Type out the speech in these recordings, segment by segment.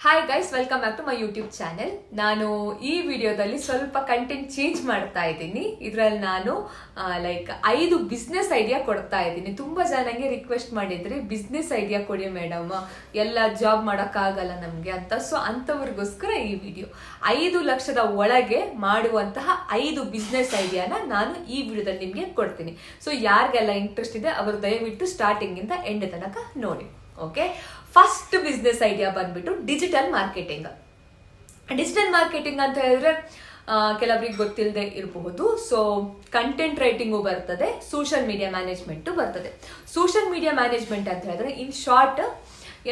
Hi guys, welcome back to my YouTube channel. ನಾನು ಈ ವಿಡಿಯೋದಲ್ಲಿ ಸ್ವಲ್ಪ ಕಂಟೆಂಟ್ ಚೇಂಜ್ ಮಾಡ್ತಾ ಇದ್ದೀನಿ. ಇದರಲ್ಲಿ ನಾನು 5 ಬಿಸ್ನೆಸ್ ಐಡಿಯಾ ಕೊಡ್ತಾ ಇದ್ದೀನಿ. ತುಂಬಾ ಜನ ನನಗೆ ರಿಕ್ವೆಸ್ಟ್ ಮಾಡಿದ್ರಿ, ಬಿಸ್ನೆಸ್ ಐಡಿಯಾ ಕೊಡಿ ಮೇಡಮ್, ಎಲ್ಲ ಜಾಬ್ ಮಾಡೋಕ್ಕಾಗಲ್ಲ ನಮಗೆ ಅಂತ. ಸೊ ಅಂಥವ್ರಿಗೋಸ್ಕರ ಈ ವಿಡಿಯೋ 5 ಲಕ್ಷದ ಒಳಗೆ ಮಾಡುವಂತಹ 5 ಬಿಸ್ನೆಸ್ ಐಡಿಯಾನ ನಾನು ಈ ವಿಡಿಯೋದಲ್ಲಿ ನಿಮಗೆ ಕೊಡ್ತೀನಿ. ಸೊ ಯಾರಿಗೆಲ್ಲ ಇಂಟ್ರೆಸ್ಟ್ ಇದೆ ಅವರು ದಯವಿಟ್ಟು ಸ್ಟಾರ್ಟಿಂಗ್ ಇಂದ ಎಂಡ್ ತನಕ ನೋಡಿ. ಓಕೆ, ಫಸ್ಟ್ ಬಿಸ್ನೆಸ್ ಐಡಿಯಾ ಬಂದ್ಬಿಟ್ಟು ಡಿಜಿಟಲ್ ಮಾರ್ಕೆಟಿಂಗ್. ಡಿಜಿಟಲ್ ಮಾರ್ಕೆಟಿಂಗ್ ಅಂತ ಹೇಳಿದ್ರೆ ಕೆಲವರಿಗೆ ಗೊತ್ತಿಲ್ಲದೆ ಇರಬಹುದು. ಸೊ ಕಂಟೆಂಟ್ ರೈಟಿಂಗು ಬರ್ತದೆ, ಸೋಷಿಯಲ್ ಮೀಡಿಯಾ ಮ್ಯಾನೇಜ್ಮೆಂಟ್ ಬರ್ತದೆ. ಸೋಷಿಯಲ್ ಮೀಡಿಯಾ ಮ್ಯಾನೇಜ್ಮೆಂಟ್ ಅಂತ ಹೇಳಿದ್ರೆ ಇನ್ ಶಾರ್ಟ್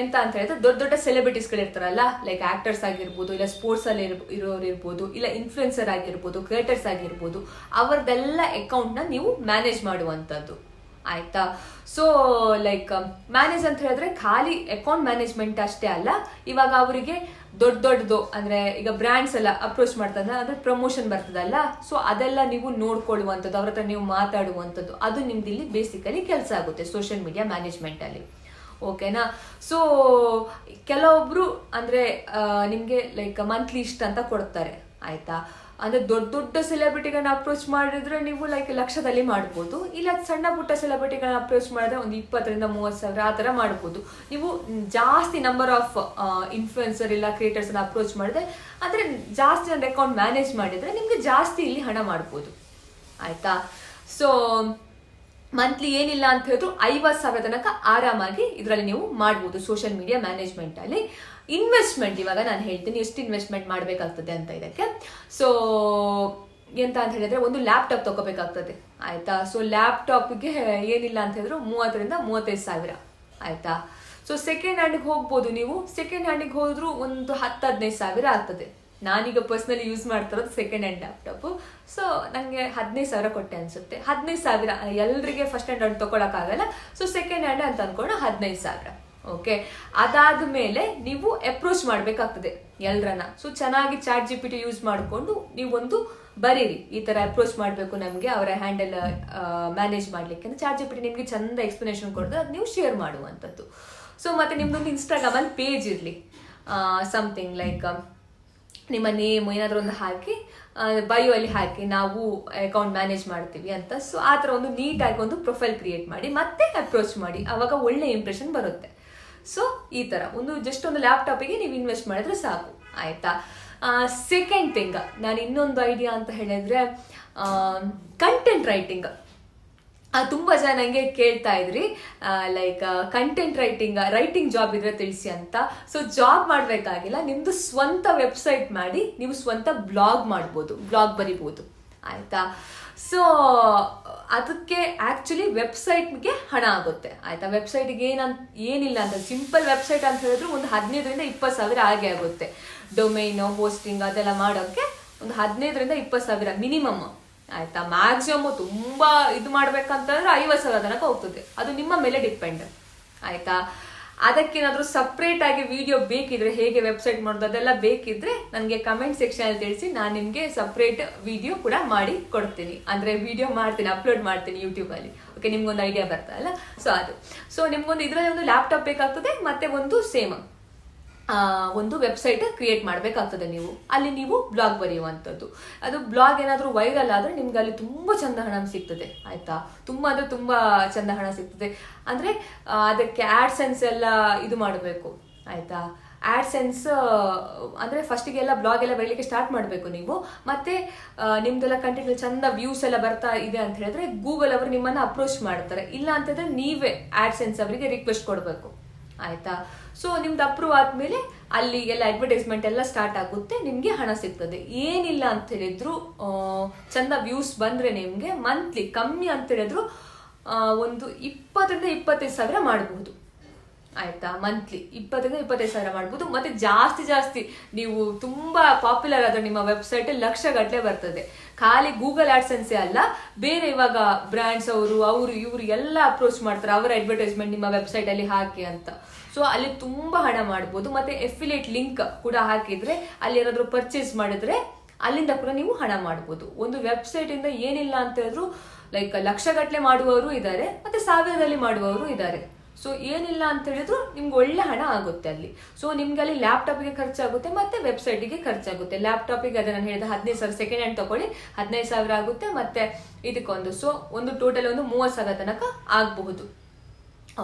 ಎಂತ ಅಂತ ಹೇಳಿದ್ರೆ ದೊಡ್ಡ ದೊಡ್ಡ ಸೆಲೆಬ್ರಿಟೀಸ್ಗಳು ಇರ್ತಾರಲ್ಲ, ಲೈಕ್ ಆಕ್ಟರ್ಸ್ ಆಗಿರ್ಬೋದು, ಇಲ್ಲ ಸ್ಪೋರ್ಟ್ಸ್ ಅಲ್ಲಿ ಇರೋರು ಇರ್ಬೋದು, ಇಲ್ಲ ಇನ್ಫ್ಲುಯೆನ್ಸರ್ ಆಗಿರ್ಬೋದು, ಕ್ರಿಯೇಟರ್ಸ್ ಆಗಿರ್ಬೋದು, ಅವರದೆಲ್ಲ ಅಕೌಂಟ್ ನ ನೀವು ಮ್ಯಾನೇಜ್ ಮಾಡುವಂಥದ್ದು. ಆಯ್ತಾ? ಸೊ ಮ್ಯಾನೇಜ್ ಅಂತ ಹೇಳಿದ್ರೆ ಖಾಲಿ ಅಕೌಂಟ್ ಮ್ಯಾನೇಜ್ಮೆಂಟ್ ಅಷ್ಟೇ ಅಲ್ಲ, ಇವಾಗ ಅವರಿಗೆ ದೊಡ್ಡದು ಅಂದ್ರೆ ಈಗ ಬ್ರ್ಯಾಂಡ್ಸ್ ಎಲ್ಲ ಅಪ್ರೋಚ್ ಮಾಡ್ತಾರೆ ಅಂದ್ರೆ ಪ್ರಮೋಷನ್ ಬರ್ತದಲ್ಲ, ಸೊ ಅದೆಲ್ಲ ನೀವು ನೋಡ್ಕೊಳ್ಳುವಂಥದ್ದು, ಅವ್ರ ಹತ್ರ ನೀವು ಮಾತಾಡುವಂಥದ್ದು, ಅದು ನಿಮ್ದು ಇಲ್ಲಿ ಬೇಸಿಕಲಿ ಕೆಲಸ ಆಗುತ್ತೆ ಸೋಷಿಯಲ್ ಮೀಡಿಯಾ ಮ್ಯಾನೇಜ್ಮೆಂಟ್ ಅಲ್ಲಿ. ಓಕೆನಾ? ಸೊ ಕೆಲವೊಬ್ರು ಅಂದ್ರೆ ನಿಮ್ಗೆ ಮಂತ್ಲಿ ಇಷ್ಟ ಅಂತ ಕೊಡ್ತಾರೆ. ಆಯ್ತಾ? ಅಂದ್ರೆ ದೊಡ್ಡ ದೊಡ್ಡ ಸೆಲೆಬ್ರಿಟಿಗಳನ್ನ ಅಪ್ರೋಚ್ ಮಾಡಿದ್ರೆ ನೀವು ಲಕ್ಷದಲ್ಲಿ ಮಾಡ್ಬೋದು. ಇಲ್ಲ ಸಣ್ಣ ಪುಟ್ಟ ಸೆಲೆಬ್ರಿಟಿಗಳನ್ನ ಅಪ್ರೋಚ್ ಮಾಡಿದ್ರೆ ಒಂದು 20,000 to 30,000 ಆ ತರ ಮಾಡ್ಬೋದು. ನೀವು ಜಾಸ್ತಿ ನಂಬರ್ ಆಫ್ ಇನ್ಫ್ಲುಯೆನ್ಸರ್ ಇಲ್ಲ ಕ್ರಿಯೇಟರ್ಸ್ ಅಪ್ರೋಚ್ ಮಾಡಿದ್ರೆ, ಅಂದ್ರೆ ಜಾಸ್ತಿ ಒಂದು ಅಕೌಂಟ್ ಮ್ಯಾನೇಜ್ ಮಾಡಿದ್ರೆ ನಿಮ್ಗೆ ಜಾಸ್ತಿ ಇಲ್ಲಿ ಹಣ ಮಾಡ್ಬೋದು. ಆಯ್ತಾ? ಸೊ ಮಂತ್ಲಿ ಏನಿಲ್ಲ ಅಂತ ಹೇಳಿದ್ರು 50,000 ತನಕ ಆರಾಮಾಗಿ ಇದರಲ್ಲಿ ನೀವು ಮಾಡ್ಬೋದು ಸೋಷಿಯಲ್ ಮೀಡಿಯಾ ಮ್ಯಾನೇಜ್ಮೆಂಟ್ ಅಲ್ಲಿ. ಇನ್ವೆಸ್ಟ್ಮೆಂಟ್ ಇವಾಗ ನಾನು ಹೇಳ್ತೀನಿ ಎಷ್ಟು ಇನ್ವೆಸ್ಟ್ಮೆಂಟ್ ಮಾಡಬೇಕಾಗ್ತದೆ ಅಂತ ಇದಕ್ಕೆ. ಸೊ ಎಂತ ಅಂತ ಹೇಳಿದ್ರೆ ಒಂದು ಲ್ಯಾಪ್ಟಾಪ್ ತಗೋಬೇಕಾಗ್ತದೆ. ಆಯ್ತಾ? ಸೊ ಲ್ಯಾಪ್ಟಾಪ್ಗೆ ಏನಿಲ್ಲ ಅಂತ ಹೇಳಿದ್ರು 30,000 to 35,000. ಆಯ್ತಾ? ಸೊ ಸೆಕೆಂಡ್ ಹ್ಯಾಂಡ್ಗೆ ಹೋಗ್ಬೋದು ನೀವು. ಸೆಕೆಂಡ್ ಹ್ಯಾಂಡಿಗೆ ಹೋದ್ರು ಒಂದು 10,000-15,000 ಆಗ್ತದೆ. ನಾನೀಗ ಪರ್ಸ್ನಲಿ ಯೂಸ್ ಮಾಡ್ತಿರೋದು ಸೆಕೆಂಡ್ ಹ್ಯಾಂಡ್ ಲ್ಯಾಪ್ಟಾಪ್. ಸೊ ನನಗೆ 15,000 ಕೊಟ್ಟೆ ಅನ್ಸುತ್ತೆ. 15,000 ಎಲ್ರಿಗೆ ಫಸ್ಟ್ ಹ್ಯಾಂಡ್ ತಗೊಳಕ್ಕಾಗಲ್ಲ. ಸೊ ಸೆಕೆಂಡ್ ಹ್ಯಾಂಡ್ ಅಂತ ಅನ್ಕೊಂಡು 15,000. ಓಕೆ, ಅದಾದ್ಮೇಲೆ ನೀವು ಅಪ್ರೋಚ್ ಮಾಡ್ಬೇಕಾಗ್ತದೆ ಎಲ್ರನ್ನ. ಸೊ ಚೆನ್ನಾಗಿ ChatGPT ಯೂಸ್ ಮಾಡಿಕೊಂಡು ನೀವೊಂದು ಬರೀರಿ, ಈ ತರ ಅಪ್ರೋಚ್ ಮಾಡಬೇಕು ನಮಗೆ ಅವರ ಹ್ಯಾಂಡಲ್ ಮ್ಯಾನೇಜ್ ಮಾಡ್ಲಿಕ್ಕೆ ಅಂತ. ChatGPT ನಿಮ್ಗೆ ಚಂದ ಎಕ್ಸ್ಪ್ಲನೇಷನ್ ಕೊಡೋದು, ಅದು ನೀವು ಶೇರ್ ಮಾಡುವಂಥದ್ದು. ಸೊ ಮತ್ತೆ ನಿಮ್ದೊಂದು ಇನ್ಸ್ಟಾಗ್ರಾಮ್ ಅಲ್ಲಿ ಪೇಜ್ ಇರಲಿ, ಸಮಥಿಂಗ್ ನಿಮ್ಮ ನೇಮ್ ಏನಾದರೂ ಒಂದು ಹಾಕಿ ಬಯೋ ಅಲ್ಲಿ ಹಾಕಿ ನಾವು ಅಕೌಂಟ್ ಮ್ಯಾನೇಜ್ ಮಾಡ್ತೀವಿ ಅಂತ. ಸೊ ಆ ಥರ ಒಂದು ನೀಟಾಗಿ ಒಂದು ಪ್ರೊಫೈಲ್ ಕ್ರಿಯೇಟ್ ಮಾಡಿ ಮತ್ತೆ ಅಪ್ರೋಚ್ ಮಾಡಿ, ಅವಾಗ ಒಳ್ಳೆ ಇಂಪ್ರೆಷನ್ ಬರುತ್ತೆ. ಸೊ ಈ ತರ ಜಸ್ಟ್ ಒಂದು ಲ್ಯಾಪ್ಟಾಪಿಗೆ ನೀವು ಇನ್ವೆಸ್ಟ್ ಮಾಡಿದ್ರೆ ಸಾಕು. ಆಯ್ತಾ? ಸೆಕೆಂಡ್ ಥಿಂಗ್, ನಾನು ಇನ್ನೊಂದು ಐಡಿಯಾ ಅಂತ ಹೇಳಿದ್ರೆ ಕಂಟೆಂಟ್ ರೈಟಿಂಗ್. ತುಂಬಾ ಜನ ನಂಗೆ ಕೇಳ್ತಾ ಇದ್ರಿ, ಕಂಟೆಂಟ್ ರೈಟಿಂಗ್ ಜಾಬ್ ಇದ್ರೆ ತಿಳಿಸಿ ಅಂತ. ಸೊ ಜಾಬ್ ಮಾಡ್ಬೇಕಾಗಿಲ್ಲ, ನಿಮ್ದು ಸ್ವಂತ ವೆಬ್ಸೈಟ್ ಮಾಡಿ ನೀವು ಸ್ವಂತ ಬ್ಲಾಗ್ ಮಾಡ್ಬೋದು, ಬ್ಲಾಗ್ ಬರಿಬೋದು. ಆಯ್ತಾ? ಸೊ ಅದಕ್ಕೆ ಆಕ್ಚುಲಿ ವೆಬ್ಸೈಟ್ಗೆ ಹಣ ಆಗುತ್ತೆ. ಆಯ್ತಾ? ವೆಬ್ಸೈಟ್ಗೆ ಏನಿಲ್ಲ ಅಂತ ಸಿಂಪಲ್ ವೆಬ್ಸೈಟ್ ಅಂತ ಹೇಳಿದ್ರು ಒಂದು 15,000 to 20,000 ಆಗೇ ಆಗುತ್ತೆ. ಡೊಮೈನ್ ಹೋಸ್ಟಿಂಗ್ ಅದೆಲ್ಲ ಮಾಡೋಕ್ಕೆ ಒಂದು 15,000 to 20,000 ಮಿನಿಮಮ್. ಆಯ್ತಾ? ಮ್ಯಾಕ್ಸಿಮಮ್ ತುಂಬಾ ಇದು ಮಾಡ್ಬೇಕಂತಂದ್ರೆ 50,000 ತನಕ ಹೋಗ್ತದೆ. ಅದು ನಿಮ್ಮ ಮೇಲೆ ಡಿಪೆಂಡ್. ಆಯ್ತಾ? ಅದಕ್ಕೇನಾದ್ರೂ ಸಪ್ರೇಟ್ ಆಗಿ ವಿಡಿಯೋ ಬೇಕಿದ್ರೆ, ಹೇಗೆ ವೆಬ್ಸೈಟ್ ಮಾಡೋದು ಅದೆಲ್ಲ ಬೇಕಿದ್ರೆ ನನಗೆ ಕಮೆಂಟ್ ಸೆಕ್ಷನ್ ಅಲ್ಲಿ ತಿಳಿಸಿ, ನಾನು ನಿಮ್ಗೆ ಸಪ್ರೇಟ್ ವಿಡಿಯೋ ಕೂಡ ಮಾಡಿ ಕೊಡ್ತೀನಿ. ಅಂದ್ರೆ ವಿಡಿಯೋ ಮಾಡ್ತೀನಿ, ಅಪ್ಲೋಡ್ ಮಾಡ್ತೀನಿ ಯೂಟ್ಯೂಬ್ ಅಲ್ಲಿ. ಓಕೆ, ನಿಮ್ಗೊಂದು ಐಡಿಯಾ ಬರ್ತಲ್ಲ. ಸೊ ನಿಮ್ಗೊಂದು ಇದರಲ್ಲಿ ಒಂದು ಲ್ಯಾಪ್ಟಾಪ್ ಬೇಕಾಗ್ತದೆ, ಮತ್ತೆ ಒಂದು ಸೇಮ್ ಒಂದು ವೆಬ್ಸೈಟ್ ಕ್ರಿಯೇಟ್ ಮಾಡಬೇಕಾಗ್ತದೆ. ಅಲ್ಲಿ ನೀವು ಬ್ಲಾಗ್ ಬರೆಯುವಂಥದ್ದು. ಅದು ಬ್ಲಾಗ್ ಏನಾದರೂ ವೈರಲ್ ಆದರೆ ನಿಮ್ಗೆ ಅಲ್ಲಿ ತುಂಬ ಚಂದ ಹಣ ಸಿಗ್ತದೆ. ಆಯ್ತಾ? ತುಂಬ ಅಂದರೆ ತುಂಬ ಚಂದ ಹಣ ಸಿಗ್ತದೆ. ಅಂದರೆ ಅದಕ್ಕೆ ಆಡ್ಸೆನ್ಸ್ ಎಲ್ಲ ಇದು ಮಾಡಬೇಕು. ಆಯ್ತಾ? ಆಡ್ಸೆನ್ಸ್ ಅಂದರೆ ಫಸ್ಟಿಗೆಲ್ಲ ಬ್ಲಾಗ್ ಎಲ್ಲ ಬರಲಿಕ್ಕೆ ಸ್ಟಾರ್ಟ್ ಮಾಡಬೇಕು ನೀವು. ಮತ್ತೆ ನಿಮ್ದೆಲ್ಲ ಕಂಟೆಂಟ್ ಚಂದ ವ್ಯೂಸ್ ಎಲ್ಲ ಬರ್ತಾ ಇದೆ ಅಂತ ಹೇಳಿದ್ರೆ ಗೂಗಲ್ ಅವರು ನಿಮ್ಮನ್ನು ಅಪ್ರೋಚ್ ಮಾಡ್ತಾರೆ. ಇಲ್ಲ ಅಂತಂದ್ರೆ ನೀವೇ ಆಡ್ಸೆನ್ಸ್ ಅವರಿಗೆ ರಿಕ್ವೆಸ್ಟ್ ಕೊಡಬೇಕು. ಆಯ್ತಾ? ಸೊ ನಿಮ್ದು ಅಪ್ರೂವ್ ಆದ್ಮೇಲೆ ಅಲ್ಲಿ ಎಲ್ಲ ಅಡ್ವರ್ಟೈಸ್ಮೆಂಟ್ ಎಲ್ಲ ಸ್ಟಾರ್ಟ್ ಆಗುತ್ತೆ, ನಿಮ್ಗೆ ಹಣ ಸಿಗ್ತದೆ. ಏನಿಲ್ಲ ಅಂತ ಹೇಳಿದ್ರು ಚಂದ ವ್ಯೂಸ್ ಬಂದ್ರೆ ನಿಮ್ಗೆ ಮಂತ್ಲಿ ಕಮ್ಮಿ ಅಂತ ಹೇಳಿದ್ರು ಒಂದು 20,000 to 25,000 ಮಾಡಬಹುದು. ಆಯ್ತಾ? ಮಂತ್ಲಿ 20,000 to 25,000 ಮಾಡ್ಬೋದು. ಮತ್ತೆ ಜಾಸ್ತಿ ನೀವು ತುಂಬಾ ಪಾಪ್ಯುಲರ್ ಆದ್ರೆ ನಿಮ್ಮ ವೆಬ್ಸೈಟ್ ಲಕ್ಷಗಟ್ಟಲೆ ಬರ್ತದೆ. ಖಾಲಿ ಗೂಗಲ್ ಆಡ್ಸೆನ್ಸೇ ಅಲ್ಲ, ಬೇರೆ ಇವಾಗ ಬ್ರ್ಯಾಂಡ್ಸ್ ಅವರು ಇವರು ಎಲ್ಲ ಅಪ್ರೋಚ್ ಮಾಡ್ತಾರೆ, ಅವರ ಅಡ್ವರ್ಟೈಸ್ಮೆಂಟ್ ನಿಮ್ಮ ವೆಬ್ಸೈಟ್ ಅಲ್ಲಿ ಹಾಕಿ ಅಂತ. ಸೊ ಅಲ್ಲಿ ತುಂಬಾ ಹಣ ಮಾಡ್ಬೋದು. ಮತ್ತೆ ಎಫಿಲಿಯೇಟ್ ಲಿಂಕ್ ಕೂಡ ಹಾಕಿದ್ರೆ ಅಲ್ಲಿ ಏನಾದ್ರು ಪರ್ಚೇಸ್ ಮಾಡಿದ್ರೆ ಅಲ್ಲಿಂದ ಕೂಡ ನೀವು ಹಣ ಮಾಡ್ಬೋದು. ಒಂದು ವೆಬ್ಸೈಟ್ ಇಂದ ಏನಿಲ್ಲ ಅಂತ ಹೇಳಿದ್ರು ಲಕ್ಷಗಟ್ಟಲೆ ಮಾಡುವವರು ಇದ್ದಾರೆ, ಮತ್ತೆ 1,000ದಲ್ಲಿ ಮಾಡುವವರು ಇದ್ದಾರೆ. ಸೊ ಏನಿಲ್ಲ ಅಂತ ಹೇಳಿದ್ರು ನಿಮ್ಗೆ ಒಳ್ಳೆ ಹಣ ಆಗುತ್ತೆ ಅಲ್ಲಿ. ಸೊ ನಿಮ್ಗೆ ಅಲ್ಲಿ ಲ್ಯಾಪ್ಟಾಪ್ಗೆ ಖರ್ಚಾಗುತ್ತೆ ಮತ್ತೆ ವೆಬ್ಸೈಟಿಗೆ ಖರ್ಚಾಗುತ್ತೆ. ಲ್ಯಾಪ್ಟಾಪಿಗೆ ಅದೇ ನಾನು ಹೇಳಿದ 15,000 ಸೆಕೆಂಡ್ ಹ್ಯಾಂಡ್ ತಗೊಳ್ಳಿ 15,000 ಆಗುತ್ತೆ, ಮತ್ತೆ ಇದಕ್ಕೊಂದು ಸೊ ಒಂದು ಟೋಟಲ್ ಒಂದು 30,000 ತನಕ ಆಗಬಹುದು.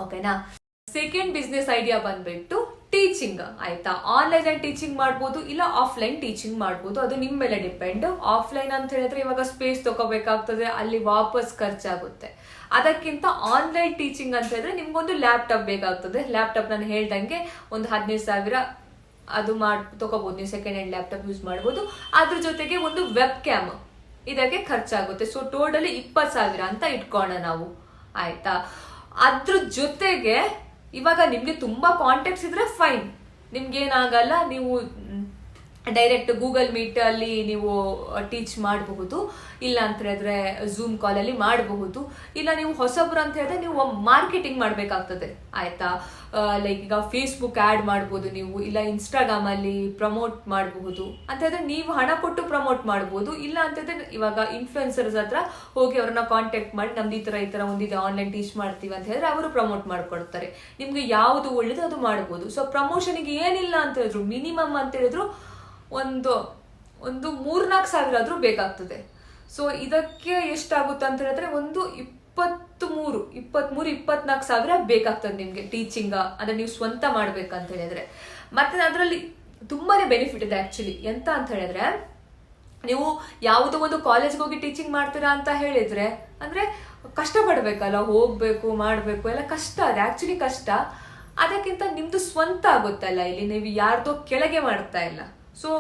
ಓಕೆನಾ. ಸೆಕೆಂಡ್ ಬಿಸ್ನೆಸ್ ಐಡಿಯಾ ಬಂದ್ಬಿಟ್ಟು ಟೀಚಿಂಗ್. ಆಯ್ತಾ, ಆನ್ಲೈನ್ ಅಲ್ಲಿ ಟೀಚಿಂಗ್ ಮಾಡ್ಬೋದು, ಇಲ್ಲ ಆಫ್ಲೈನ್ ಟೀಚಿಂಗ್ ಮಾಡ್ಬೋದು, ಅದು ನಿಮ್ಮ ಮೇಲೆ ಡಿಪೆಂಡ್. ಆಫ್ಲೈನ್ ಅಂತ ಹೇಳಿದ್ರೆ ಇವಾಗ ಸ್ಪೇಸ್ ತಗೋಬೇಕಾಗ್ತದೆ, ಅಲ್ಲಿ ವಾಪಸ್ ಖರ್ಚಾಗುತ್ತೆ. ಅದಕ್ಕಿಂತ ಆನ್ಲೈನ್ ಟೀಚಿಂಗ್ ಅಂತ ಹೇಳಿದ್ರೆ ನಿಮ್ಗೊಂದು ಲ್ಯಾಪ್ಟಾಪ್ ಬೇಕಾಗ್ತದೆ. ಲ್ಯಾಪ್ಟಾಪ್ ನಾನು ಹೇಳ್ದಂಗೆ ಒಂದು 15,000 ಅದು ತಗೋಬಹುದು ನೀವು, ಸೆಕೆಂಡ್ ಹ್ಯಾಂಡ್ ಲ್ಯಾಪ್ಟಾಪ್ ಯೂಸ್ ಮಾಡ್ಬೋದು. ಅದ್ರ ಜೊತೆಗೆ ಒಂದು ವೆಬ್ ಕ್ಯಾಮ್ ಇದಕ್ಕೆ ಖರ್ಚಾಗುತ್ತೆ. ಸೊ ಟೋಟಲಿ 20,000 ಅಂತ ಇಟ್ಕೋಣ ನಾವು. ಆಯ್ತಾ, ಅದ್ರ ಜೊತೆಗೆ ಇವಾಗ ನಿಮ್ಗೆ ತುಂಬಾ ಕಾಂಟ್ಯಾಕ್ಟ್ಸ್ ಇದ್ರೆ ಫೈನ್, ನಿಮ್ಗೆ ಏನಾಗಲ್ಲ, ನೀವು ಡೈರೆಕ್ಟ್ ಗೂಗಲ್ ಮೀಟ್ ಅಲ್ಲಿ ನೀವು ಟೀಚ್ ಮಾಡಬಹುದು, ಇಲ್ಲ ಅಂತ ಹೇಳಿದ್ರೆ ಝೂಮ್ ಕಾಲ್ ಅಲ್ಲಿ ಮಾಡಬಹುದು. ಇಲ್ಲ ನೀವು ಹೊಸಬ್ರು ಅಂತ ಹೇಳಿದ್ರೆ ನೀವು ಮಾರ್ಕೆಟಿಂಗ್ ಮಾಡ್ಬೇಕಾಗ್ತದೆ. ಆಯ್ತಾ, ಲೈಕ್ ಈಗ ಫೇಸ್ಬುಕ್ ಆಡ್ ಮಾಡ್ಬೋದು ನೀವು, ಇಲ್ಲ ಇನ್ಸ್ಟಾಗ್ರಾಮ್ ಅಲ್ಲಿ ಪ್ರಮೋಟ್ ಮಾಡಬಹುದು ಅಂತ ಹೇಳಿದ್ರೆ ನೀವು ಹಣ ಕೊಟ್ಟು ಪ್ರಮೋಟ್ ಮಾಡಬಹುದು. ಇಲ್ಲ ಅಂತ ಹೇಳಿದ್ರೆ ಇವಾಗ ಇನ್ಫ್ಲುಯೆನ್ಸರ್ಸ್ ಹತ್ರ ಹೋಗಿ ಅವ್ರನ್ನ ಕಾಂಟ್ಯಾಕ್ಟ್ ಮಾಡಿ ನಮ್ದು ಈ ತರ ಒಂದಿದೆ ಆನ್ಲೈನ್ ಟೀಚ್ ಮಾಡ್ತೀವಿ ಅಂತ ಹೇಳಿದ್ರೆ ಅವರು ಪ್ರಮೋಟ್ ಮಾಡ್ಕೊಡ್ತಾರೆ. ನಿಮ್ಗೆ ಯಾವುದು ಒಳ್ಳೇದು ಅದು ಮಾಡಬಹುದು. ಸೊ ಪ್ರಮೋಷನ್ಗೆ ಏನಿಲ್ಲ ಅಂತ ಹೇಳಿದ್ರು ಮಿನಿಮಮ್ ಅಂತ ಹೇಳಿದ್ರು ಒಂದು 3-4 ಆದ್ರೂ ಬೇಕಾಗ್ತದೆ. ಸೊ ಇದಕ್ಕೆ ಎಷ್ಟಾಗುತ್ತೆ ಅಂತ ಹೇಳಿದ್ರೆ ಒಂದು 23-24 ಬೇಕಾಗ್ತದೆ ನಿಮ್ಗೆ ಟೀಚಿಂಗ್ ಅಂದ್ರೆ ನೀವು ಸ್ವಂತ ಮಾಡ್ಬೇಕಂತ ಹೇಳಿದ್ರೆ. ಮತ್ತೆ ಅದರಲ್ಲಿ ತುಂಬಾನೇ ಬೆನಿಫಿಟ್ ಇದೆ ಆಕ್ಚುಲಿ. ಎಂತ ಅಂತ ಹೇಳಿದ್ರೆ, ನೀವು ಯಾವುದೋ ಒಂದು ಕಾಲೇಜ್ಗೆ ಹೋಗಿ ಟೀಚಿಂಗ್ ಮಾಡ್ತೀರಾ ಅಂತ ಹೇಳಿದ್ರೆ ಅಂದ್ರೆ ಕಷ್ಟ ಪಡ್ಬೇಕಲ್ಲ, ಹೋಗ್ಬೇಕು ಮಾಡ್ಬೇಕು ಎಲ್ಲ ಕಷ್ಟ, ಅದು ಆಕ್ಚುಲಿ ಕಷ್ಟ. ಅದಕ್ಕಿಂತ ನಿಮ್ದು ಸ್ವಂತ ಆಗುತ್ತಲ್ಲ, ಇಲ್ಲಿ ನೀವು ಯಾರ್ದೋ ಕೆಳಗೆ ಮಾಡ್ತಾ ಇಲ್ಲ. ಸೊ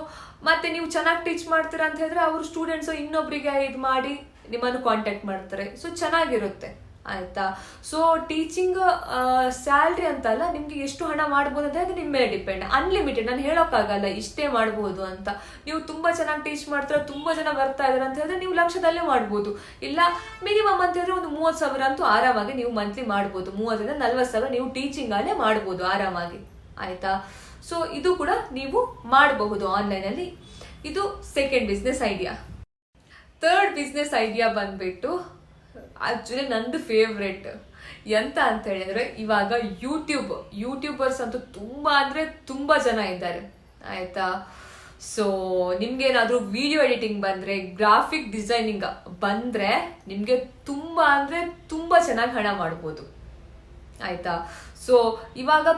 ಮತ್ತೆ ನೀವು ಚೆನ್ನಾಗಿ ಟೀಚ್ ಮಾಡ್ತೀರಾ ಅಂತ ಹೇಳಿದ್ರೆ ಅವರು ಸ್ಟೂಡೆಂಟ್ಸ್ ಇನ್ನೊಬ್ರಿಗೆ ಇದು ಮಾಡಿ ನಿಮ್ಮನ್ನು ಕಾಂಟ್ಯಾಕ್ಟ್ ಮಾಡ್ತಾರೆ. ಸೊ ಚೆನ್ನಾಗಿರುತ್ತೆ. ಆಯ್ತಾ, ಸೊ ಟೀಚಿಂಗ್ ಸ್ಯಾಲ್ರಿ ಅಂತಲ್ಲ, ನಿಮ್ಗೆ ಎಷ್ಟು ಹಣ ಮಾಡ್ಬೋದು ಅಂತ ಅದು ನಿಮ್ಮ ಮೇಲೆ ಡಿಪೆಂಡ್. ಅನ್ಲಿಮಿಟೆಡ್, ನಾನು ಹೇಳೋಕ್ಕಾಗಲ್ಲ ಇಷ್ಟೇ ಮಾಡ್ಬೋದು ಅಂತ. ನೀವು ತುಂಬಾ ಚೆನ್ನಾಗಿ ಟೀಚ್ ಮಾಡ್ತೀರಾ, ತುಂಬಾ ಜನ ಬರ್ತಾ ಇದಾರೆ ಅಂತ ಹೇಳಿದ್ರೆ ನೀವು ಲಕ್ಷದಲ್ಲೇ ಮಾಡ್ಬೋದು. ಇಲ್ಲ ಮಿನಿಮಮ್ ಅಂತ ಹೇಳಿದ್ರೆ ಒಂದು 30,000 ಅಂತೂ ಆರಾಮಾಗಿ ನೀವು ಮಂತ್ಲಿ ಮಾಡ್ಬೋದು. 30,000-40,000 ನೀವು ಟೀಚಿಂಗ್ ಅಲ್ಲೇ ಮಾಡ್ಬೋದು ಆರಾಮಾಗಿ. ಆಯ್ತಾ, ಸೊ ಇದು ಕೂಡ ನೀವು ಮಾಡಬಹುದು ಆನ್ಲೈನ್ ಅಲ್ಲಿ. ಇದು second business idea. Third business idea ಬಂದ್ಬಿಟ್ಟು ಆಕ್ಚುಲಿ ನಂದು ಫೇವ್ರೆಟ್. ಎಂತ ಅಂತ ಹೇಳಿದ್ರೆ, ಇವಾಗ ಯೂಟ್ಯೂಬರ್ಸ್ ಅಂತೂ ತುಂಬಾ ಅಂದ್ರೆ ತುಂಬಾ ಜನ ಇದ್ದಾರೆ. ಆಯ್ತಾ, ಸೊ ನಿಮ್ಗೇನಾದ್ರೂ ವಿಡಿಯೋ ಎಡಿಟಿಂಗ್ ಬಂದ್ರೆ, ಗ್ರಾಫಿಕ್ ಡಿಸೈನಿಂಗ್ ಬಂದ್ರೆ ನಿಮ್ಗೆ ತುಂಬಾ ಅಂದ್ರೆ ತುಂಬಾ ಚೆನ್ನಾಗಿ ಹಣ ಮಾಡ್ಬೋದು. ಆಯ್ತಾ, ಸೊ ಇವಾಗ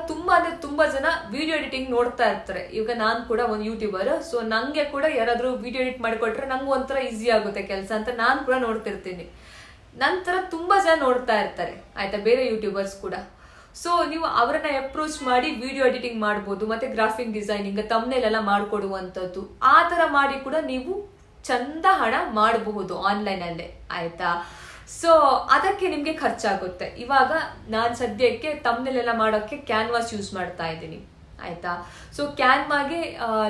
ತುಂಬಾ ಜನ ವಿಡಿಯೋ ಎಡಿಟಿಂಗ್ ನೋಡ್ತಾ ಇರ್ತಾರೆ. ಇವಾಗ ನಾನು ಕೂಡ ಒಂದು ಯೂಟ್ಯೂಬರ್, ಸೊ ನಂಗೆ ಕೂಡ ಯಾರಾದ್ರೂ ವಿಡಿಯೋ ಎಡಿಟ್ ಮಾಡಿಕೊಟ್ರೆ ನಂಗೆ ಒಂಥರ ಈಸಿ ಆಗುತ್ತೆ ಕೆಲಸ ಅಂತ ನಾನು ಕೂಡ ನೋಡ್ತಿರ್ತೀನಿ. ನಂತರ ತುಂಬಾ ಜನ ನೋಡ್ತಾ ಇರ್ತಾರೆ. ಆಯ್ತಾ, ಬೇರೆ ಯೂಟ್ಯೂಬರ್ಸ್ ಕೂಡ. ಸೊ ನೀವು ಅವರನ್ನ ಅಪ್ರೋಚ್ ಮಾಡಿ ವಿಡಿಯೋ ಎಡಿಟಿಂಗ್ ಮಾಡ್ಬೋದು, ಮತ್ತೆ ಗ್ರಾಫಿಕ್ ಡಿಸೈನಿಂಗ್, ತಮ್ನೇಲ್ ಎಲ್ಲ ಮಾಡ್ಕೊಡುವಂಥದ್ದು, ಆ ತರ ಮಾಡಿ ಕೂಡ ನೀವು ಚಂದ ಹಣ ಮಾಡಬಹುದು ಆನ್ಲೈನ್ ಅಲ್ಲೇ. ಆಯ್ತಾ, ಸೊ ಅದಕ್ಕೆ ನಿಮ್ಗೆ ಖರ್ಚಾಗುತ್ತೆ. ಇವಾಗ ನಾನು ಸದ್ಯಕ್ಕೆ ತಮ್ನೇಲ್ ಎಲ್ಲ ಮಾಡೋಕ್ಕೆ ಕ್ಯಾನ್ವಾಸ್ ಯೂಸ್ ಮಾಡ್ತಾ ಇದ್ದೀನಿ. ಆಯ್ತಾ, ಸೊ ಕ್ಯಾನ್ವಾಗೆ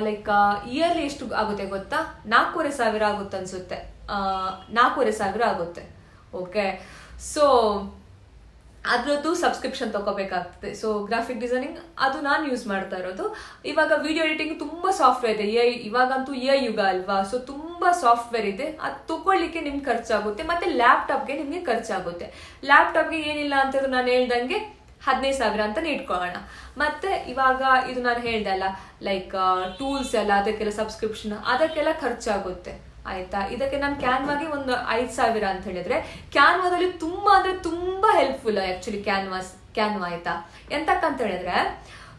ಲೈಕ್ ಇಯರ್ಲಿ ಎಷ್ಟು ಆಗುತ್ತೆ ಗೊತ್ತಾ? 4,500 ಆಗುತ್ತೆ ಅನ್ಸುತ್ತೆ. 4,500 ಆಗುತ್ತೆ. ಓಕೆ, ಸೊ ಅದ್ರದ್ದು ಸಬ್ಸ್ಕ್ರಿಪ್ಷನ್ ತಗೋಬೇಕಾಗ್ತದೆ. ಸೊ ಗ್ರಾಫಿಕ್ ಡಿಸೈನಿಂಗ್ ಅದು ನಾನು ಯೂಸ್ ಮಾಡ್ತಾ ಇರೋದು. ಇವಾಗ ವಿಡಿಯೋ ಎಡಿಟಿಂಗ್ ತುಂಬಾ ಸಾಫ್ಟ್ವೇರ್ ಇದೆ. ಇವಾಗಂತೂ ಯುಗ ಅಲ್ವಾ, ಸೊ ತುಂಬಾ ಸಾಫ್ಟ್ವೇರ್ ಇದೆ. ಅದು ತಗೊಳ್ಳಿಕ್ಕೆ ನಿಮ್ಗೆ ಖರ್ಚಾಗುತ್ತೆ. ಮತ್ತೆ ಲ್ಯಾಪ್ಟಾಪ್ಗೆ ನಿಮ್ಗೆ ಖರ್ಚಾಗುತ್ತೆ. ಲ್ಯಾಪ್ಟಾಪ್ಗೆ ಏನಿಲ್ಲ ಅಂತಂದ್ರೆ ನಾನು ಹೇಳ್ದಂಗೆ 15,000 ಅಂತ ಇಟ್ಕೊಳ್ಳೋಣ. ಮತ್ತೆ ಇವಾಗ ಇದು ನಾನು ಹೇಳ್ದಲ್ಲ, ಲೈಕ್ ಟೂಲ್ಸ್ ಎಲ್ಲ, ಅದಕ್ಕೆಲ್ಲ ಸಬ್ಸ್ಕ್ರಿಪ್ಷನ್, ಅದಕ್ಕೆಲ್ಲ ಖರ್ಚಾಗುತ್ತೆ. ಆಯ್ತಾ, ಇದಕ್ಕೆ ನಾನು ಕ್ಯಾನ್ವಾಗೆ ಒಂದು 5,000 ಅಂತ ಹೇಳಿದ್ರೆ, ಕ್ಯಾನ್ವಾದಲ್ಲಿ ತುಂಬಾ ಅಂದ್ರೆ ತುಂಬಾ ಹೆಲ್ಪ್ಫುಲ್ ಆಕ್ಚುಲಿ ಕ್ಯಾನ್ವಾ. ಆಯ್ತಾ, ಎಂತಕ್ಕಂತ ಹೇಳಿದ್ರೆ,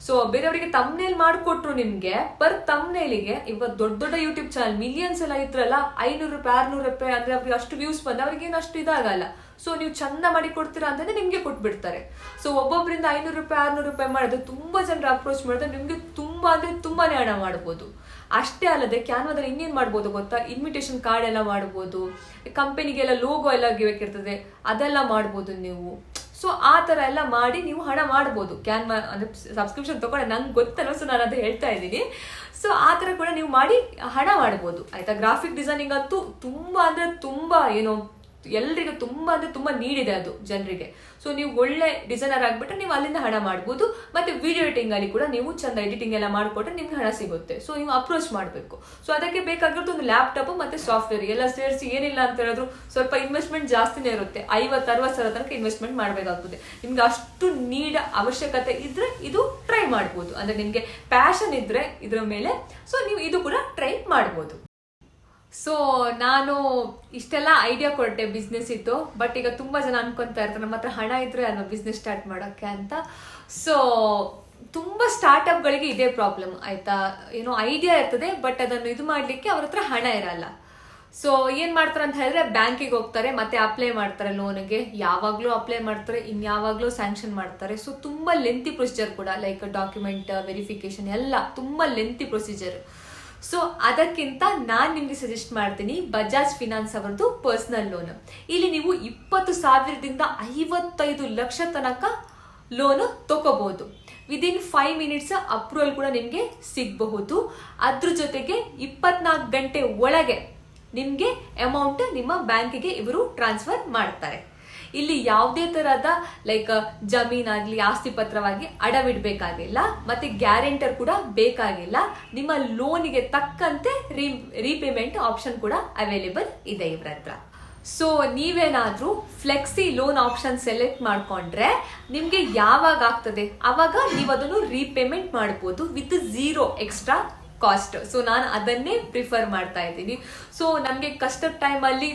ಸೊ ಬೇರೆಯವರಿಗೆ ತಮ್ನೇಲ್ ಮಾಡಿಕೊಟ್ರು ನಿಮ್ಗೆ ಪರ್ ತಮ್ನೇಲಿಗೆ, ಇವಾಗ ದೊಡ್ಡ ಯೂಟ್ಯೂಬ್ ಚಾನಲ್ ಮಿಲಿಯನ್ಸ್ ಎಲ್ಲ ಇದ್ರಲ್ಲ, 500-600 ಅಂದ್ರೆ ಅವ್ರಿಗೆ ಅಷ್ಟು ವ್ಯೂಸ್ ಬಂದ್ರೆ ಅವ್ರಿಗೆ ಏನು ಅಷ್ಟು ಇದಾಗಲ್ಲ. ಸೊ ನೀವು ಚಂದ ಮಾಡಿ ಕೊಡ್ತೀರಾ ಅಂತಂದ್ರೆ ನಿಮ್ಗೆ ಕೊಟ್ಬಿಡ್ತಾರೆ. ಸೊ ಒಬ್ಬೊಬ್ಬರಿಂದ 500-600 ಮಾಡಿದ್ರೆ ತುಂಬಾ ಜನರ ಅಪ್ರೋಚ್ ಮಾಡಿದ್ರೆ ನಿಮ್ಗೆ ತುಂಬಾ ಅಂದ್ರೆ ತುಂಬಾನೇ ಹಣ ಮಾಡ್ಬೋದು. ಅಷ್ಟೇ ಅಲ್ಲದೆ ಕ್ಯಾನ್ವಾದಲ್ಲಿ ಇನ್ನೇನ್ ಮಾಡ್ಬೋದು ಗೊತ್ತಾ? ಇನ್ವಿಟೇಷನ್ ಕಾರ್ಡ್ ಎಲ್ಲ ಮಾಡ್ಬೋದು, ಕಂಪನಿಗೆಲ್ಲ ಲೋಗೋ ಎಲ್ಲ ಬೇಕಿರ್ತದೆ, ಅದೆಲ್ಲ ಮಾಡ್ಬೋದು ನೀವು. ಸೊ ಆ ತರ ಎಲ್ಲ ಮಾಡಿ ನೀವು ಹಣ ಮಾಡ್ಬೋದು. ಕ್ಯಾನ್ವಾ ಅಂದ್ರೆ ಸಬ್ಸ್ಕ್ರಿಪ್ಷನ್ ತಗೊಂಡೆ ನಂಗೆ ಗೊತ್ತಲ್ಲ, ಸೊ ನಾನು ಅದು ಹೇಳ್ತಾ ಇದ್ದೀನಿ. ಸೊ ಆ ತರ ಕೂಡ ನೀವು ಮಾಡಿ ಹಣ ಮಾಡ್ಬೋದು. ಆಯ್ತಾ, ಗ್ರಾಫಿಕ್ ಡಿಸೈನಿಂಗ್ ಅಂತೂ ತುಂಬಾ ಅಂದ್ರೆ ತುಂಬಾ ಏನೋ ಎಲ್ರಿಗೂ ತುಂಬಾ ಅಂದ್ರೆ ತುಂಬಾ ನೀಡಿದೆ ಅದು ಜನರಿಗೆ. ಸೊ ನೀವು ಒಳ್ಳೆ ಡಿಸೈನರ್ ಆಗ್ಬಿಟ್ರೆ ನೀವು ಅಲ್ಲಿಂದ ಹಣ ಮಾಡ್ಬೋದು. ಮತ್ತೆ ವಿಡಿಯೋ ಎಡಿಟಿಂಗ್ ಅಲ್ಲಿ ಕೂಡ ನೀವು ಚಂದ ಎಡಿಟಿಂಗ್ ಎಲ್ಲ ಮಾಡ್ಕೊಟ್ರೆ ನಿಮ್ಗೆ ಹಣ ಸಿಗುತ್ತೆ. ಸೊ ನೀವು ಅಪ್ರೋಚ್ ಮಾಡಬೇಕು. ಸೊ ಅದಕ್ಕೆ ಬೇಕಾಗಿರೋದು ಒಂದು ಲ್ಯಾಪ್ಟಾಪ್ ಮತ್ತೆ ಸಾಫ್ಟ್ವೇರ್ ಎಲ್ಲ ಸೇರಿಸಿ ಏನಿಲ್ಲ ಅಂತ ಹೇಳಿದ್ರು ಸ್ವಲ್ಪ ಇನ್ವೆಸ್ಟ್ಮೆಂಟ್ ಜಾಸ್ತಿನೇ ಇರುತ್ತೆ. 50-60 ಸಾವಿರ ತನಕ ಇನ್ವೆಸ್ಟ್ಮೆಂಟ್ ಮಾಡಬೇಕಾಗ್ತದೆ. ನಿಮ್ಗೆ ಅಷ್ಟು ಅವಶ್ಯಕತೆ ಇದ್ರೆ ಇದು ಟ್ರೈ ಮಾಡ್ಬೋದು. ಅಂದ್ರೆ ನಿಮ್ಗೆ ಪ್ಯಾಷನ್ ಇದ್ರೆ ಇದ್ರ ಮೇಲೆ ಸೊ ನೀವು ಇದು ಕೂಡ ಟ್ರೈ ಮಾಡ್ಬೋದು. ಸೊ ನಾನು ಇಷ್ಟೆಲ್ಲ ಐಡಿಯಾ ಕೊಟ್ಟೆ ಬಿಸ್ನೆಸ್ ಇತ್ತು. ಬಟ್ ಈಗ ತುಂಬಾ ಜನ ಅನ್ಕೊಂತಾ ಇರ್ತಾರೆ ನಮ್ಮ ಹತ್ರ ಹಣ ಇದ್ರೆ ಅಲ್ವಾ ಬಿಸ್ನೆಸ್ ಸ್ಟಾರ್ಟ್ ಮಾಡೋಕ್ಕೆ ಅಂತ. ಸೊ ತುಂಬಾ ಸ್ಟಾರ್ಟ್ಅಪ್ಗಳಿಗೆ ಇದೇ ಪ್ರಾಬ್ಲಮ್ ಆಯ್ತಾ. ಏನೋ ಐಡಿಯಾ ಇರ್ತದೆ ಬಟ್ ಅದನ್ನು ಇದು ಮಾಡ್ಲಿಕ್ಕೆ ಅವ್ರ ಹತ್ರ ಹಣ ಇರಲ್ಲ. ಸೊ ಏನ್ ಮಾಡ್ತಾರೆ ಅಂತ ಹೇಳಿದ್ರೆ ಬ್ಯಾಂಕಿಗೆ ಹೋಗ್ತಾರೆ, ಮತ್ತೆ ಅಪ್ಲೈ ಮಾಡ್ತಾರೆ ಲೋನ್ಗೆ. ಯಾವಾಗ್ಲೂ ಅಪ್ಲೈ ಮಾಡ್ತಾರೆ, ಇನ್ಯಾವಾಗ್ಲೂ ಸ್ಯಾಂಕ್ಷನ್ ಮಾಡ್ತಾರೆ. ಸೊ ತುಂಬಾ ಲೆಂತಿ ಪ್ರೊಸೀಜರ್ ಕೂಡ, ಲೈಕ್ ಡಾಕ್ಯುಮೆಂಟ್ ವೆರಿಫಿಕೇಶನ್ ಎಲ್ಲ ತುಂಬಾ ಲೆಂತಿ ಪ್ರೊಸೀಜರ್. ಸೊ ಅದಕ್ಕಿಂತ ನಾನ್ ನಿಮ್ಗೆ ಸಜೆಸ್ಟ್ ಮಾಡ್ತೀನಿ ಬಜಾಜ್ ಫಿನಾನ್ಸ್ ಅವರದ್ದು ಪರ್ಸನಲ್ ಲೋನ್. ಇಲ್ಲಿ ನೀವು 20,000ದಿಂದ 55 ಲಕ್ಷ ತನಕ ಲೋನ್ ತಗೋಬಹುದು. ವಿದಿನ್ 5 ಮಿನಿಟ್ಸ್ ಅಪ್ರೂವಲ್ ಕೂಡ ನಿಮ್ಗೆ ಸಿಗಬಹುದು. ಅದ್ರ ಜೊತೆಗೆ 24 ಗಂಟೆ ಒಳಗೆ ನಿಮ್ಗೆ ಅಮೌಂಟ್ ನಿಮ್ಮ ಬ್ಯಾಂಕಿಗೆ ಇವರು ಟ್ರಾನ್ಸ್ಫರ್ ಮಾಡ್ತಾರೆ. ಇಲ್ಲಿ ಯಾವುದೇ ತರಹದ ಲೈಕ್ ಜಮೀನಾಗ್ಲಿ ಆಸ್ತಿ ಪತ್ರವಾಗಿ ಅಡವಿಡ್ಬೇಕಾಗಿಲ್ಲ, ಮತ್ತೆ ಗ್ಯಾರಂಟರ್ ಕೂಡ ಬೇಕಾಗಿಲ್ಲ. ನಿಮ್ಮ ಲೋನಿಗೆ ತಕ್ಕಂತೆ ರೀಪೇಮೆಂಟ್ ಆಪ್ಷನ್ ಕೂಡ ಅವೈಲೇಬಲ್ ಇದೆ ಇವ್ರ ಹತ್ರ. ಸೊ ನೀವೇನಾದ್ರೂ ಫ್ಲೆಕ್ಸಿ ಲೋನ್ ಆಪ್ಷನ್ ಸೆಲೆಕ್ಟ್ ಮಾಡ್ಕೊಂಡ್ರೆ ನಿಮ್ಗೆ ಯಾವಾಗ ಆಗ್ತದೆ ಅವಾಗ ನೀವು ಅದನ್ನು ರೀಪೇಮೆಂಟ್ ಮಾಡ್ಬೋದು ವಿತ್ 0 ಎಕ್ಸ್ಟ್ರಾ ಕಾಸ್ಟ್. ಸೊ ನಾನು ಅದನ್ನೇ ಪ್ರಿಫರ್ ಮಾಡ್ತಾ ಇದ್ದೀನಿ. ಸೊ ನಮಗೆ ಕಷ್ಟದ ಟೈಮಲ್ಲಿ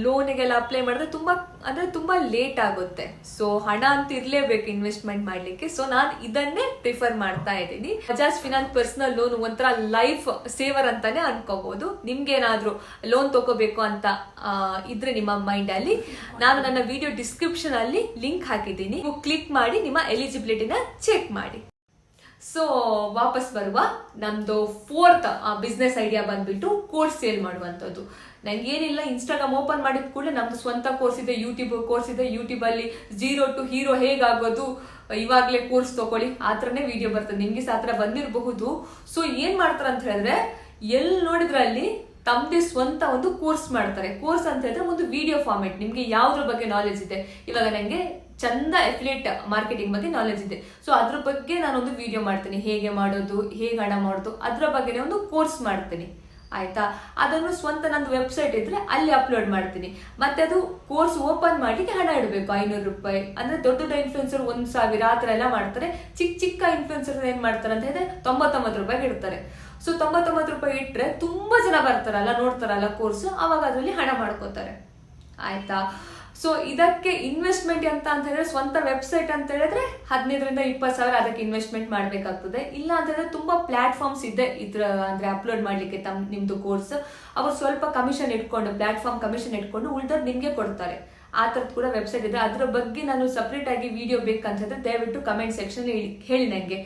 ಲೋನಿಗೆಲ್ಲ ಅಪ್ಲೈ ಮಾಡಿದ್ರೆ ತುಂಬಾ ಲೇಟ್ ಆಗುತ್ತೆ. ಸೊ ಹಣ ಅಂತ ಇರಲೇಬೇಕು ಇನ್ವೆಸ್ಟ್ಮೆಂಟ್ ಮಾಡ್ಲಿಕ್ಕೆ. ಸೊ ನಾನು ಇದನ್ನೇ ಪ್ರಿಫರ್ ಮಾಡ್ತಾ ಇದ್ದೀನಿ. ಬಜಾಜ್ ಫಿನಾನ್ಸ್ ಪರ್ಸನಲ್ ಲೋನ್ ಒಂಥರ ಲೈಫ್ ಸೇವರ್ ಅಂತಾನೆ ಅನ್ಕೋಬಹುದು. ನಿಮ್ಗೆ ಏನಾದ್ರೂ ಲೋನ್ ತಗೋಬೇಕು ಅಂತ ಇದ್ರೆ ನಿಮ್ಮ ಮೈಂಡ್ ಅಲ್ಲಿ, ನಾನು ನನ್ನ ವಿಡಿಯೋ ಡಿಸ್ಕ್ರಿಪ್ಷನ್ ಅಲ್ಲಿ ಲಿಂಕ್ ಹಾಕಿದ್ದೀನಿ. ನೀವು ಕ್ಲಿಕ್ ಮಾಡಿ ನಿಮ್ಮ ಎಲಿಜಿಬಿಲಿಟಿನ ಚೆಕ್ ಮಾಡಿ. ಸೊ ವಾಪಸ್ ಬರುವ ನಮ್ದು 4th ಬಿಸ್ನೆಸ್ ಐಡಿಯಾ ಬಂದ್ಬಿಟ್ಟು ಕೋರ್ಸ್ ಸೇಲ್ ಮಾಡುವಂಥದ್ದು. ನಂಗೇನಿಲ್ಲ, ಇನ್ಸ್ಟಾಗ್ರಾಮ್ ಓಪನ್ ಮಾಡಿದ ಕೂಡಲೇ ನಮ್ದು ಸ್ವಂತ ಕೋರ್ಸ್ ಇದೆ, ಯೂಟ್ಯೂಬ್ ಕೋರ್ಸ್ ಇದೆ. ಯೂಟ್ಯೂಬ್ ಅಲ್ಲಿ 0 to ಹೀರೋ ಹೇಗಾಗೋದು ಇವಾಗ್ಲೇ ಕೋರ್ಸ್ ತಗೊಳ್ಳಿ ಆ ಥರನೇ ವಿಡಿಯೋ ಬರ್ತದೆ. ನಿಮ್ಗೆ ಆ ಥರ ಬಂದಿರಬಹುದು. ಸೊ ಏನ್ ಮಾಡ್ತಾರೆ ಅಂತ ಹೇಳಿದ್ರೆ ಎಲ್ಲಿ ನೋಡಿದ್ರಲ್ಲಿ ತಮ್ಮದೇ ಸ್ವಂತ ಒಂದು ಕೋರ್ಸ್ ಮಾಡ್ತಾರೆ. ಕೋರ್ಸ್ ಅಂತ ಹೇಳಿದ್ರೆ ಒಂದು ವಿಡಿಯೋ ಫಾರ್ಮೆಟ್. ನಿಮ್ಗೆ ಯಾವ್ದ್ರ ಬಗ್ಗೆ ನಾಲೆಜ್ ಇದೆ, ಇವಾಗ ನಂಗೆ ಚಂದ ಅಫಿಲಿಯೇಟ್ ಮಾರ್ಕೆಟಿಂಗ್ ಬಗ್ಗೆ ನಾಲೆಜ್ ಇದೆ. ಸೊ ಅದ್ರ ಬಗ್ಗೆ ನಾನೊಂದು ವಿಡಿಯೋ ಮಾಡ್ತೀನಿ, ಹೇಗೆ ಮಾಡೋದು, ಹೇಗೆ ಹಣ ಮಾಡೋದು, ಅದ್ರ ಬಗ್ಗೆನೇ ಒಂದು ಕೋರ್ಸ್ ಮಾಡ್ತೀನಿ ಆಯ್ತಾ. ಅದನ್ನು ಸ್ವಂತ ನಂದು ವೆಬ್ಸೈಟ್ ಇದ್ರೆ ಅಲ್ಲಿ ಅಪ್ಲೋಡ್ ಮಾಡ್ತೀನಿ. ಮತ್ತೆ ಅದು ಕೋರ್ಸ್ ಓಪನ್ ಮಾಡ್ಲಿಕ್ಕೆ ಹಣ ಇಡಬೇಕು 500 ರೂಪಾಯಿ. ಅಂದ್ರೆ ದೊಡ್ಡ ದೊಡ್ಡ ಇನ್ಫ್ಲುಯೆನ್ಸರ್ 1,000 ಆ ಥರ ಎಲ್ಲ ಮಾಡ್ತಾರೆ. ಚಿಕ್ಕ ಇನ್ಫ್ಲುಯೆನ್ಸರ್ ಏನ್ ಮಾಡ್ತಾರೆ ಅಂತ ಹೇಳಿದ್ರೆ 99 ರೂಪಾಯಿಗೆ ಇಡ್ತಾರೆ. ಸೊ 99 ರೂಪಾಯಿ ಇಟ್ರೆ ತುಂಬಾ ಜನ ಬರ್ತಾರಲ್ಲ, ನೋಡ್ತಾರಲ್ಲ ಕೋರ್ಸ್, ಅವಾಗ ಅದರಲ್ಲಿ ಹಣ ಮಾಡ್ಕೋತಾರೆ ಆಯ್ತಾ. ಸೊ ಇದಕ್ಕೆ ಇನ್ವೆಸ್ಟ್ಮೆಂಟ್ ಅಂತ ಹೇಳಿದ್ರೆ ಸ್ವಂತ ವೆಬ್ಸೈಟ್ ಅಂತ ಹೇಳಿದ್ರೆ 15ರಿಂದ 20 ಸಾವಿರ ಅದಕ್ಕೆ ಇನ್ವೆಸ್ಟ್ಮೆಂಟ್ ಮಾಡ್ಬೇಕಾಗ್ತದೆ. ಇಲ್ಲ ಅಂತ ಹೇಳಿದ್ರೆ ತುಂಬಾ ಪ್ಲಾಟ್ಫಾರ್ಮ್ಸ್ ಇದೆ ಇದ್ರ ಅಂದ್ರೆ ಅಪ್ಲೋಡ್ ಮಾಡ್ಲಿಕ್ಕೆ ನಿಮ್ದು ಕೋರ್ಸ್. ಅವ್ರು ಸ್ವಲ್ಪ ಕಮಿಷನ್ ಇಟ್ಕೊಂಡು, ಪ್ಲಾಟ್ಫಾರ್ಮ್ ಕಮಿಷನ್ ಇಟ್ಕೊಂಡು ಉಳಿದದ್ದು ನಿಮ್ಗೆ ಕೊಡ್ತಾರೆ. ಆ ಥರದ್ದು ಕೂಡ ವೆಬ್ಸೈಟ್ ಇದೆ. ಅದ್ರ ಬಗ್ಗೆ ನಾನು ಸಪ್ರೇಟ್ ಆಗಿ ವಿಡಿಯೋ ಬೇಕಂತ ಹೇಳಿದ್ರೆ ದಯವಿಟ್ಟು ಕಮೆಂಟ್ ಸೆಕ್ಷನ್ ಹೇಳಿ ನನಗೆ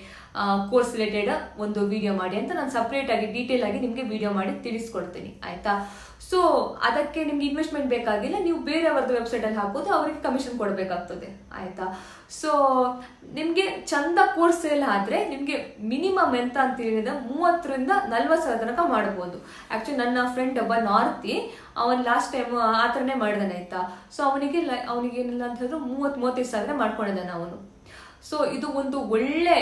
ಕೋರ್ಸ್ ರಿಲೇಟೆಡ್ ಒಂದು ವಿಡಿಯೋ ಮಾಡಿ ಅಂತ. ನಾನು ಸಪ್ರೇಟ್ ಆಗಿ ಡೀಟೇಲ್ ಆಗಿ ನಿಮ್ಗೆ ವಿಡಿಯೋ ಮಾಡಿ ತಿಳಿಸ್ಕೊಡ್ತೀನಿ ಆಯ್ತಾ. ಸೊ ಅದಕ್ಕೆ ನಿಮ್ಗೆ ಇನ್ವೆಸ್ಟ್ಮೆಂಟ್ ಬೇಕಾಗಿಲ್ಲ, ನೀವು ಬೇರೆಯವ್ರದ್ದು ವೆಬ್ಸೈಟ್ ಅಲ್ಲಿ ಹಾಕೋದು, ಅವ್ರಿಗೆ ಕಮಿಷನ್ ಕೊಡಬೇಕಾಗ್ತದೆ ಆಯ್ತಾ. ಸೊ ನಿಮ್ಗೆ ಚಂದ ಕೋರ್ಸ್ ಸೇಲ್ ಆದ್ರೆ ನಿಮ್ಗೆ ಮಿನಿಮಮ್ ಎಂತ ಅಂತ ಹೇಳಿದ್ರೆ 30ರಿಂದ 40 ಸಾವಿರ ತನಕ ಮಾಡಬಹುದು. ಆಕ್ಚುಲಿ ನನ್ನ ಫ್ರೆಂಡ್ ಒಬ್ಬ ನಾರ್ತಿ, ಅವನ್ ಲಾಸ್ಟ್ ಟೈಮ್ ಆ ಥರನೇ ಮಾಡಿದಾನೆ ಆಯ್ತಾ. ಸೊ ಅವನಿಗೆ ಏನಿಲ್ಲ ಅಂತ ಹೇಳಿದ್ರು 30-35 ಸಾವಿರ ಮಾಡ್ಕೊಂಡಿದ್ದಾನೆ ಅವನು. ಸೊ ಇದು ಒಂದು ಒಳ್ಳೆ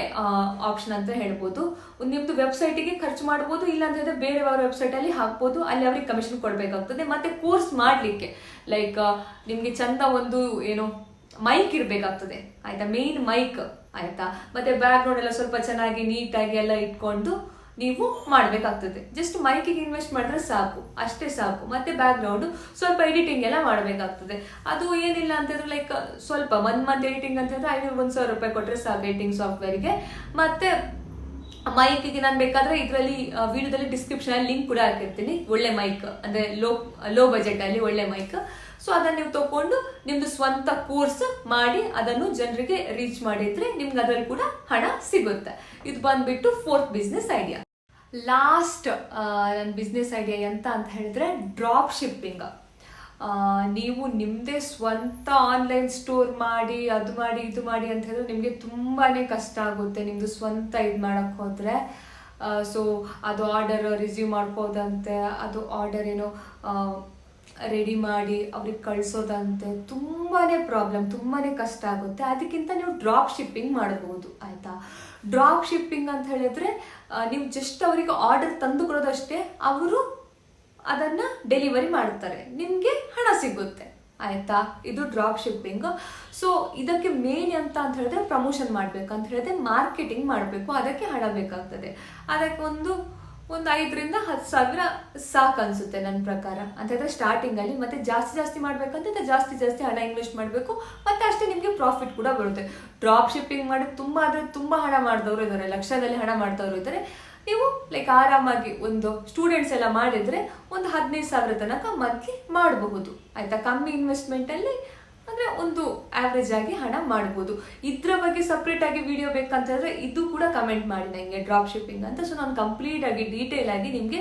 ಆಪ್ಷನ್ ಅಂತ ಹೇಳ್ಬೋದು. ನಿಮ್ದು ವೆಬ್ಸೈಟಿಗೆ ಖರ್ಚು ಮಾಡ್ಬೋದು, ಇಲ್ಲ ಅಂತ ಹೇಳಿದ್ರೆ ಬೇರೆಯವ್ರ ವೆಬ್ಸೈಟ್ ಅಲ್ಲಿ ಹಾಕ್ಬೋದು, ಅಲ್ಲಿ ಅವ್ರಿಗೆ ಕಮಿಷನ್ ಕೊಡ್ಬೇಕಾಗ್ತದೆ. ಮತ್ತೆ ಕೋರ್ಸ್ ಮಾಡ್ಲಿಕ್ಕೆ ಲೈಕ್ ನಿಮ್ಗೆ ಚಂದ ಒಂದು ಏನು ಮೈಕ್ ಇರ್ಬೇಕಾಗ್ತದೆ ಆಯ್ತಾ, ಮೇನ್ ಮೈಕ್ ಆಯ್ತಾ. ಮತ್ತೆ ಬ್ಯಾಕ್ ಗ್ರೌಂಡ್ ಎಲ್ಲ ಸ್ವಲ್ಪ ಚೆನ್ನಾಗಿ ನೀಟಾಗಿ ಎಲ್ಲ ಇಟ್ಕೊಂಡು ನೀವು ಮಾಡ್ಬೇಕಾಗ್ತದೆ. ಜಸ್ಟ್ ಮೈಕಿಗೆ ಇನ್ವೆಸ್ಟ್ ಮಾಡಿದ್ರೆ ಸಾಕು, ಅಷ್ಟೇ ಸಾಕು. ಮತ್ತೆ ಬ್ಯಾಕ್ ಗ್ರೌಂಡ್ ಸ್ವಲ್ಪ ಎಡಿಟಿಂಗ್ ಎಲ್ಲ ಮಾಡ್ಬೇಕಾಗ್ತದೆ. ಅದು ಏನಿಲ್ಲ ಅಂತಂದ್ರೆ ಲೈಕ್ ಸ್ವಲ್ಪ 1 ಮಂತ್ ಎಡಿಟಿಂಗ್ ಅಂತ ಹೇಳಿದ್ರೆ 500-1,000 ರೂಪಾಯಿ ಕೊಟ್ರೆ ಸಾಕು ಎಡಿಟಿಂಗ್ ಸಾಫ್ಟ್ವೇರ್ಗೆ. ಮತ್ತೆ ಮೈಕಿಗೆ ನಾನು ಬೇಕಾದ್ರೆ ಇದರಲ್ಲಿ ವಿಡಿಯೋದಲ್ಲಿ ಡಿಸ್ಕ್ರಿಪ್ಷನ್ ಅಲ್ಲಿ ಲಿಂಕ್ ಕೂಡ ಹಾಕಿರ್ತೀನಿ. ಒಳ್ಳೆ ಮೈಕ್ ಅಂದ್ರೆ ಲೋ ಬಜೆಟ್ ಅಲ್ಲಿ ಒಳ್ಳೆ ಮೈಕ್. ಸೊ ಅದನ್ನ ನೀವು ತಗೊಂಡು ನಿಮ್ದು ಸ್ವಂತ ಕೋರ್ಸ್ ಮಾಡಿ ಅದನ್ನು ಜನರಿಗೆ ರೀಚ್ ಮಾಡಿದ್ರೆ ನಿಮ್ಗೆ ಅದರಲ್ಲಿ ಕೂಡ ಹಣ ಸಿಗುತ್ತೆ. ಇದು ಬಂದ್ಬಿಟ್ಟು 4th ಬಿಸ್ನೆಸ್ ಐಡಿಯಾ. ಲಾಸ್ಟ್ ನನ್ನ ಬಿಸ್ನೆಸ್ ಐಡಿಯಾ ಎಂತ ಅಂತ ಹೇಳಿದ್ರೆ ಡ್ರಾಪ್ ಶಿಪ್ಪಿಂಗ್. ನೀವು ನಿಮ್ಮದೇ ಸ್ವಂತ ಆನ್ಲೈನ್ ಸ್ಟೋರ್ ಮಾಡಿ ಅದು ಮಾಡಿ ಇದು ಮಾಡಿ ಅಂತ ಹೇಳಿದ್ರೆ ನಿಮಗೆ ತುಂಬಾ ಕಷ್ಟ ಆಗುತ್ತೆ ನಿಮ್ಮದು ಸ್ವಂತ ಇದು ಮಾಡೋಕ್ಕೆ ಹೋದರೆ. ಸೊ ಅದು ಆರ್ಡರ್ ರಿಸೀವ್ ಮಾಡ್ಬೋದಂತೆ, ಅದು ಆರ್ಡರ್ ಏನೋ ರೆಡಿ ಮಾಡಿ ಅವ್ರಿಗೆ ಕಳಿಸೋದಂತೆ ತುಂಬಾ ಪ್ರಾಬ್ಲಮ್, ತುಂಬಾ ಕಷ್ಟ ಆಗುತ್ತೆ. ಅದಕ್ಕಿಂತ ನೀವು ಡ್ರಾಪ್ ಶಿಪ್ಪಿಂಗ್ ಮಾಡಬಹುದು ಆಯಿತಾ. ಡ್ರಾಪ್ ಶಿಪ್ಪಿಂಗ್ ಅಂತ ಹೇಳಿದ್ರೆ ನೀವು ಜಸ್ಟ್ ಅವರಿಗೆ ಆರ್ಡರ್ ತಂದು ಕೊಡೋದಷ್ಟೇ, ಅವರು ಅದನ್ನು ಡೆಲಿವರಿ ಮಾಡ್ತಾರೆ, ನಿಮಗೆ ಹಣ ಸಿಗುತ್ತೆ ಆಯಿತಾ. ಇದು ಡ್ರಾಪ್ ಶಿಪ್ಪಿಂಗ್. ಸೊ ಇದಕ್ಕೆ ಮೇನ್ ಅಂತ ಹೇಳಿದ್ರೆ ಪ್ರಮೋಷನ್ ಮಾಡಬೇಕು ಅಂತ ಹೇಳಿದ್ರೆ ಮಾರ್ಕೆಟಿಂಗ್ ಮಾಡಬೇಕು, ಅದಕ್ಕೆ ಹಣ ಬೇಕಾಗ್ತದೆ. ಅದಕ್ಕೆ ಒಂದು 5,000 to 10,000 ಸಾಕು ಅನಿಸುತ್ತೆ ನನ್ನ ಪ್ರಕಾರ ಅಂತ ಹೇಳಿದ್ರೆ ಸ್ಟಾರ್ಟಿಂಗಲ್ಲಿ. ಮತ್ತು ಜಾಸ್ತಿ ಮಾಡಬೇಕಂತ ಜಾಸ್ತಿ ಹಣ ಇನ್ವೆಸ್ಟ್ ಮಾಡಬೇಕು, ಮತ್ತು ಅಷ್ಟೇ ನಿಮಗೆ ಪ್ರಾಫಿಟ್ ಕೂಡ ಬರುತ್ತೆ. ಡ್ರಾಪ್ ಶಿಪ್ಪಿಂಗ್ ಮಾಡಿ ತುಂಬ ಹಣ ಮಾಡಿದವರು ಇದ್ದಾರೆ, ಲಕ್ಷದಲ್ಲಿ ಹಣ ಮಾಡ್ದವರು ಇದ್ದಾರೆ. ನೀವು ಲೈಕ್ ಆರಾಮಾಗಿ ಒಂದು ಸ್ಟೂಡೆಂಟ್ಸ್ ಎಲ್ಲ ಮಾಡಿದರೆ ಒಂದು 15,000 ತನಕ ಮಂತ್ಲಿ ಮಾಡಬಹುದು ಆಯಿತಾ. ಕಮ್ಮಿ ಇನ್ವೆಸ್ಟ್ಮೆಂಟಲ್ಲಿ ಅಂದರೆ ಒಂದು ಆವ್ರೇಜ್ ಆಗಿ ಹಣ ಮಾಡ್ಬೋದು. ಇದ್ರ ಬಗ್ಗೆ ಸಪ್ರೇಟ್ ಆಗಿ ವಿಡಿಯೋ ಬೇಕಂತ ಹೇಳಿದ್ರೆ ಇದು ಕೂಡ ಕಮೆಂಟ್ ಮಾಡಿ ನನಗೆ, ಡ್ರಾಪ್ ಶಿಪ್ಪಿಂಗ್ ಅಂತ. ಸೊ ನಾನು ಕಂಪ್ಲೀಟ್ ಆಗಿ ಡೀಟೇಲ್ ಆಗಿ ನಿಮಗೆ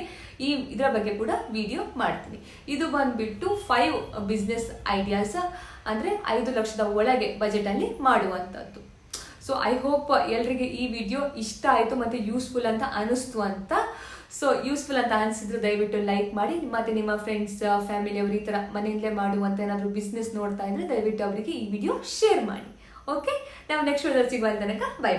ಇದರ ಬಗ್ಗೆ ಕೂಡ ವಿಡಿಯೋ ಮಾಡ್ತೀನಿ. ಇದು ಬಂದ್ಬಿಟ್ಟು 5 ಬಿಸ್ನೆಸ್ ಐಡಿಯಾಸ್, ಅಂದರೆ 5 ಲಕ್ಷದ ಒಳಗೆ ಬಜೆಟಲ್ಲಿ ಮಾಡುವಂಥದ್ದು. ಸೊ ಐ ಹೋಪ್ ಎಲ್ರಿಗೆ ಈ ವಿಡಿಯೋ ಇಷ್ಟ ಆಯಿತು ಮತ್ತು ಯೂಸ್ಫುಲ್ ಅಂತ ಅನಿಸ್ತು ಅಂತ. ಸೊ ಯೂಸ್ಫುಲ್ ಅಂತ ಅನಿಸಿದ್ರೆ ದಯವಿಟ್ಟು ಲೈಕ್ ಮಾಡಿ, ಮತ್ತು ನಿಮ್ಮ ಫ್ರೆಂಡ್ಸ್ ಫ್ಯಾಮಿಲಿಯವರು ಈ ಥರ ಮನೆಯಲ್ಲೇ ಮಾಡುವಂಥ ಏನಾದರೂ ಬಿಸ್ನೆಸ್ ನೋಡ್ತಾ ಇದ್ರೆ ದಯವಿಟ್ಟು ಅವರಿಗೆ ಈ ವಿಡಿಯೋ ಶೇರ್ ಮಾಡಿ. ಓಕೆ, ನಾವು ನೆಕ್ಸ್ಟ್ ವಿಡಿಯೋದಲ್ಲಿ ಸಿಗುವ ತನಕ ಬೈ.